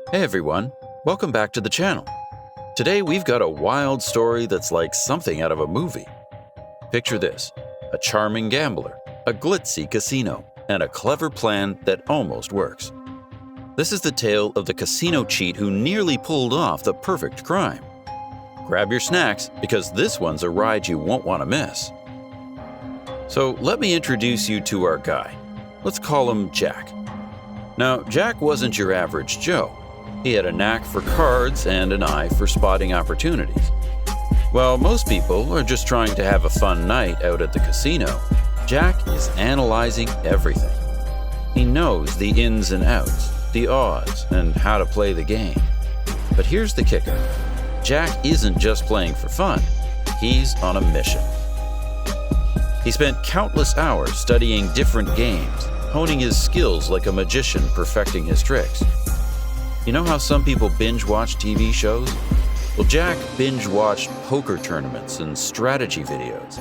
Hey everyone, welcome back to the channel. Today we've got a wild story that's like something out of a movie. Picture this, a charming gambler, a glitzy casino, and a clever plan that almost works. This is the tale of the casino cheat who nearly pulled off the perfect crime. Grab your snacks because this one's a ride you won't want to miss. So let me introduce you to our guy. Let's call him Jack. Now, Jack wasn't your average Joe. He had a knack for cards and an eye for spotting opportunities. While most people are just trying to have a fun night out at the casino, Jack is analyzing everything. He knows the ins and outs, the odds, and how to play the game. But here's the kicker. Jack isn't just playing for fun. He's on a mission. He spent countless hours studying different games, honing his skills like a magician perfecting his tricks. You know how some people binge-watch TV shows? Well, Jack binge-watched poker tournaments and strategy videos.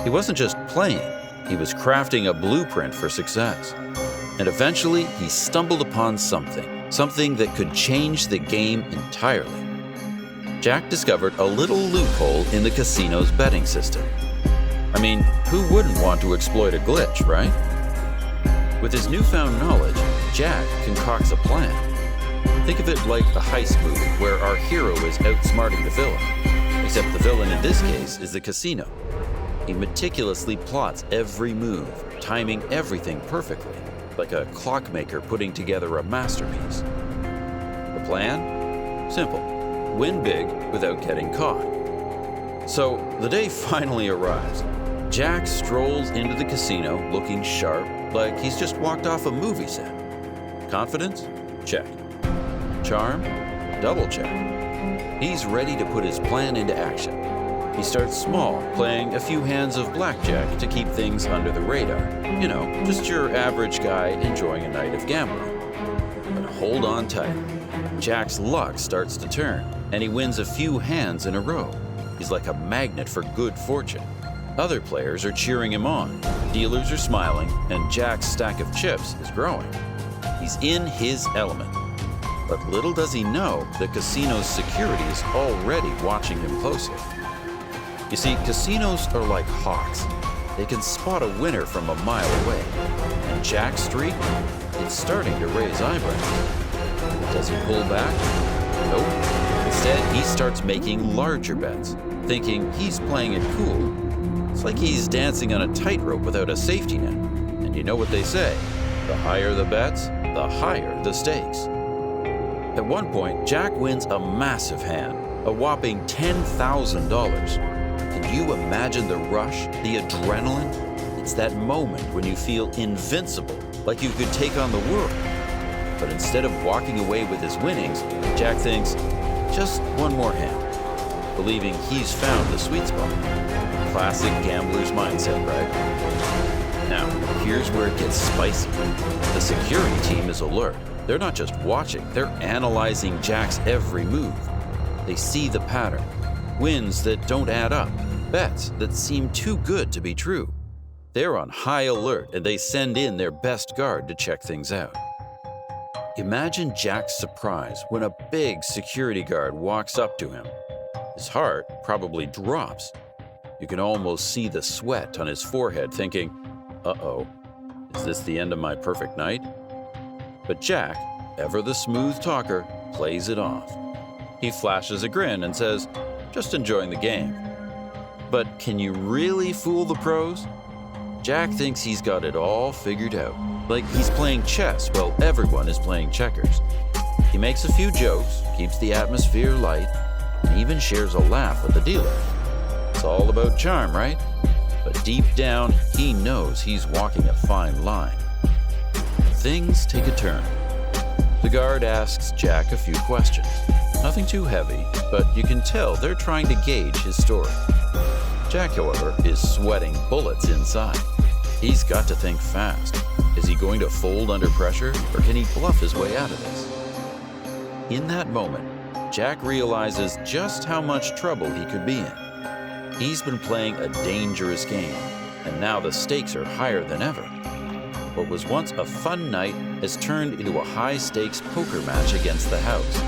He wasn't just playing, he was crafting a blueprint for success. And eventually, he stumbled upon something that could change the game entirely. Jack discovered a little loophole in the casino's betting system. I mean, who wouldn't want to exploit a glitch, right? With his newfound knowledge, Jack concocts a plan. Think of it like a heist movie where our hero is outsmarting the villain. Except the villain in this case is the casino. He meticulously plots every move, timing everything perfectly, like a clockmaker putting together a masterpiece. The plan? Simple. Win big without getting caught. So the day finally arrives. Jack strolls into the casino looking sharp, like he's just walked off a movie set. Confidence? Check. Charm? Double check. He's ready to put his plan into action. He starts small, playing a few hands of blackjack to keep things under the radar. You know, just your average guy enjoying a night of gambling. But hold on tight. Jack's luck starts to turn, and he wins a few hands in a row. He's like a magnet for good fortune. Other players are cheering him on, dealers are smiling, and Jack's stack of chips is growing. He's in his element. But little does he know the casino's security is already watching him closely. You see, casinos are like hawks. They can spot a winner from a mile away. And Jack's streak, it's starting to raise eyebrows. Does he pull back? Nope. Instead, he starts making larger bets, thinking he's playing it cool. It's like he's dancing on a tightrope without a safety net. And you know what they say, the higher the bets, the higher the stakes. At one point, Jack wins a massive hand, a whopping $10,000. Can you imagine the rush, the adrenaline? It's that moment when you feel invincible, like you could take on the world. But instead of walking away with his winnings, Jack thinks, just one more hand, believing he's found the sweet spot. Classic gambler's mindset, right? Now, here's where it gets spicy. The security team is alert. They're not just watching, they're analyzing Jack's every move. They see the pattern, wins that don't add up, bets that seem too good to be true. They're on high alert and they send in their best guard to check things out. Imagine Jack's surprise when a big security guard walks up to him. His heart probably drops. You can almost see the sweat on his forehead thinking, uh-oh, is this the end of my perfect night? But Jack, ever the smooth talker, plays it off. He flashes a grin and says, just enjoying the game. But can you really fool the pros? Jack thinks he's got it all figured out, like he's playing chess while everyone is playing checkers. He makes a few jokes, keeps the atmosphere light, and even shares a laugh with the dealer. It's all about charm, right? But deep down, he knows he's walking a fine line. Things take a turn. The guard asks Jack a few questions. Nothing too heavy, but you can tell they're trying to gauge his story. Jack, however, is sweating bullets inside. He's got to think fast. Is he going to fold under pressure, or can he bluff his way out of this? In that moment, Jack realizes just how much trouble he could be in. He's been playing a dangerous game, and now the stakes are higher than ever. what was once a fun night has turned into a high-stakes poker match against the house.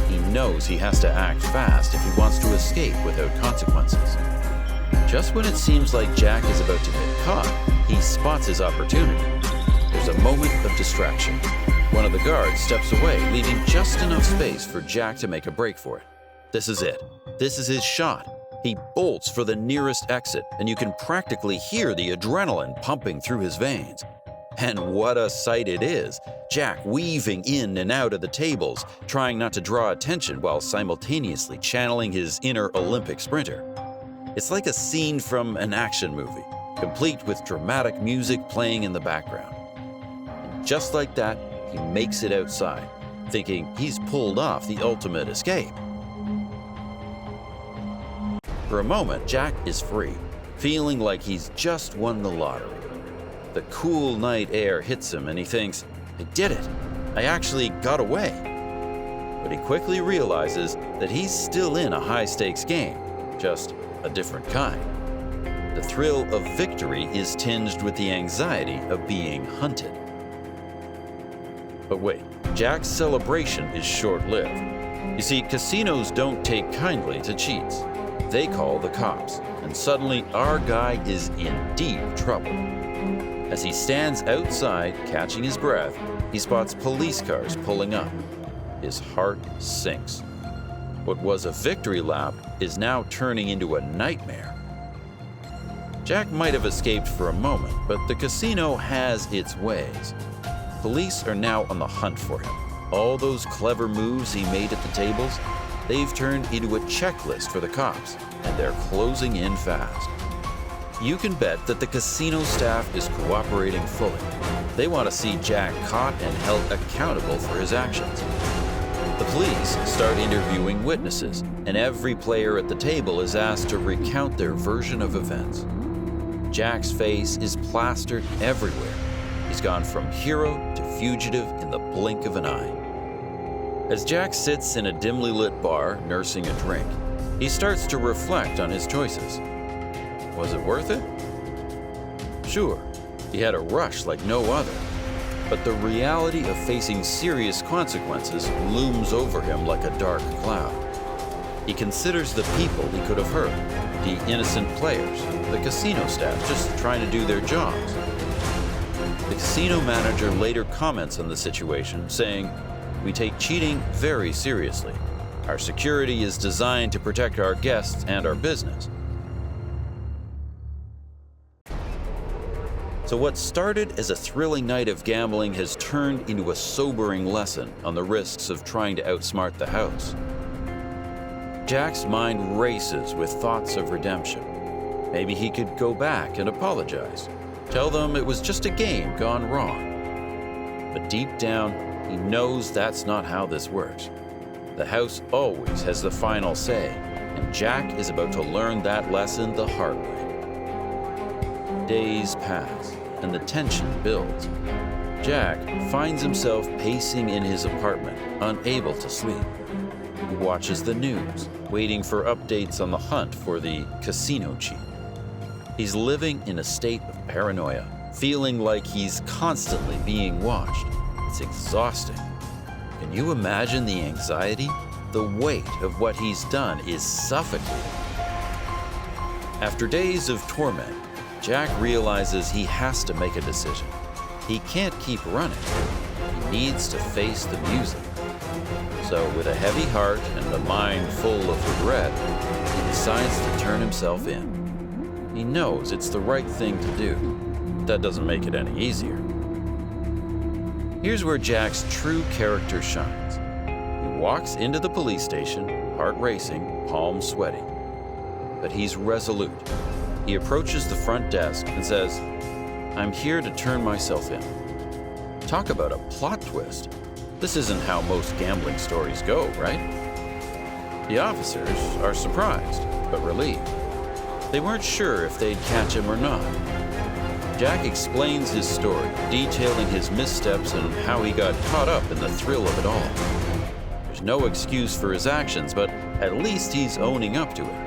He knows he has to act fast if he wants to escape without consequences. Just when it seems like Jack is about to get caught, he spots his opportunity. There's a moment of distraction. One of the guards steps away, leaving just enough space for Jack to make a break for it. This is it. This is his shot. He bolts for the nearest exit, and you can practically hear the adrenaline pumping through his veins. And what a sight it is! Jack weaving in and out of the tables, trying not to draw attention while simultaneously channeling his inner Olympic sprinter. It's like a scene from an action movie, complete with dramatic music playing in the background. And just like that, he makes it outside, thinking he's pulled off the ultimate escape. For a moment, Jack is free, feeling like he's just won the lottery. The cool night air hits him and he thinks, I did it! I actually got away! But he quickly realizes that he's still in a high-stakes game, just a different kind. The thrill of victory is tinged with the anxiety of being hunted. But wait, Jack's celebration is short-lived. You see, casinos don't take kindly to cheats. They call the cops, and suddenly our guy is in deep trouble. As he stands outside, catching his breath, he spots police cars pulling up. His heart sinks. What was a victory lap is now turning into a nightmare. Jack might have escaped for a moment, but the casino has its ways. Police are now on the hunt for him. All those clever moves he made at the tables, they've turned into a checklist for the cops, and they're closing in fast. You can bet that the casino staff is cooperating fully. They want to see Jack caught and held accountable for his actions. The police start interviewing witnesses, and every player at the table is asked to recount their version of events. Jack's face is plastered everywhere. He's gone from hero to fugitive in the blink of an eye. As Jack sits in a dimly lit bar, nursing a drink, he starts to reflect on his choices. Was it worth it? Sure, he had a rush like no other, but the reality of facing serious consequences looms over him like a dark cloud. He considers the people he could have hurt, the innocent players, the casino staff just trying to do their jobs. The casino manager later comments on the situation, saying, "We take cheating very seriously. Our security is designed to protect our guests and our business." So what started as a thrilling night of gambling has turned into a sobering lesson on the risks of trying to outsmart the house. Jack's mind races with thoughts of redemption. Maybe he could go back and apologize, tell them it was just a game gone wrong. But deep down, he knows that's not how this works. The house always has the final say, and Jack is about to learn that lesson the hard way. Days pass, and the tension builds. Jack finds himself pacing in his apartment, unable to sleep. He watches the news, waiting for updates on the hunt for the casino cheat. He's living in a state of paranoia, feeling like he's constantly being watched. It's exhausting. Can you imagine the anxiety? The weight of what he's done is suffocating. After days of torment, Jack realizes he has to make a decision. He can't keep running. He needs to face the music. So with a heavy heart and a mind full of regret, he decides to turn himself in. He knows it's the right thing to do. That doesn't make it any easier. Here's where Jack's true character shines. He walks into the police station, heart racing, palms sweating. But he's resolute. He approaches the front desk and says, "I'm here to turn myself in." Talk about a plot twist. This isn't how most gambling stories go, right? The officers are surprised, but relieved. They weren't sure if they'd catch him or not. Jack explains his story, detailing his missteps and how he got caught up in the thrill of it all. There's no excuse for his actions, but at least he's owning up to it.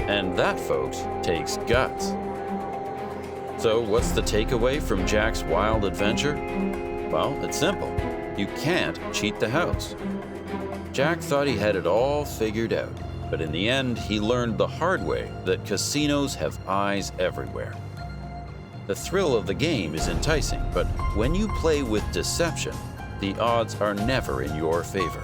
And that, folks, takes guts. So, what's the takeaway from Jack's wild adventure? Well, it's simple. You can't cheat the house. Jack thought he had it all figured out, but in the end, he learned the hard way that casinos have eyes everywhere. The thrill of the game is enticing, but when you play with deception, the odds are never in your favor.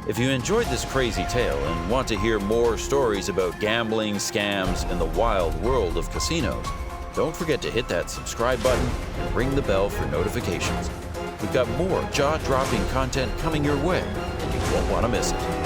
If you enjoyed this crazy tale and want to hear more stories about gambling, scams, and the wild world of casinos, don't forget to hit that subscribe button and ring the bell for notifications. We've got more jaw-dropping content coming your way, and you won't want to miss it.